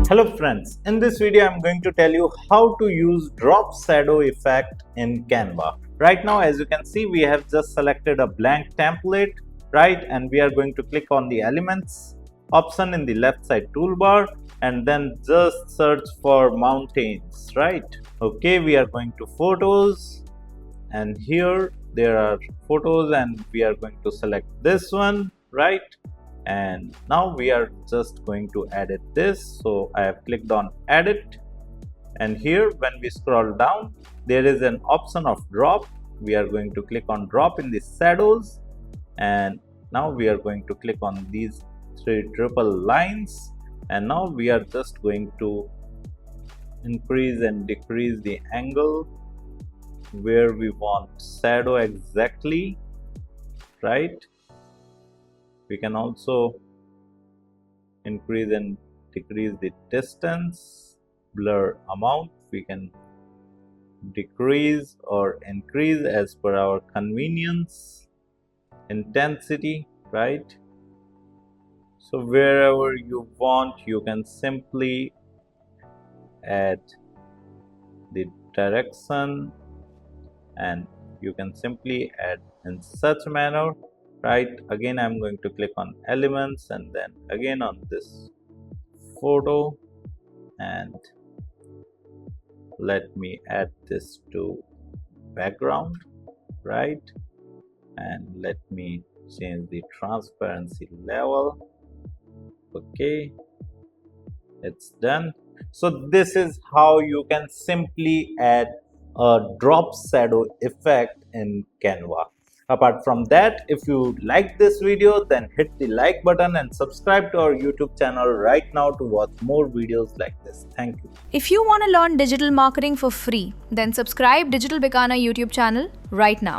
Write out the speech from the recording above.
Hello friends, in this video I'm going to tell you how to use drop shadow effect in Canva. Right now, as you can see, we have just selected a blank template, right? And we are going to click on the elements option in the left side toolbar and then just search for mountains, right? Okay, we are going to photos and here there are photos and we are going to select this one, right? And now we are just going to edit this. So I have clicked on edit, and here when we scroll down there is an option of drop. We are going to click on drop in the shadows, and now we are going to click on these three triple lines, and now we are just going to increase and decrease the angle where we want shadow exactly, right? We can also increase and decrease the distance, blur amount. We can decrease or increase as per our convenience, intensity, right? So wherever you want, you can simply add the direction and you can simply add in such manner, right? Again, I'm going to click on elements and then again on this photo, and let me add this to background, right? And let me change the transparency level. Okay, it's done. So this is how you can simply add a drop shadow effect in Canva. Apart from that, if you like this video, then hit the like button and subscribe to our YouTube channel right now to watch more videos like this. Thank you. If you want to learn digital marketing for free, then subscribe Digital Bikana YouTube channel right now.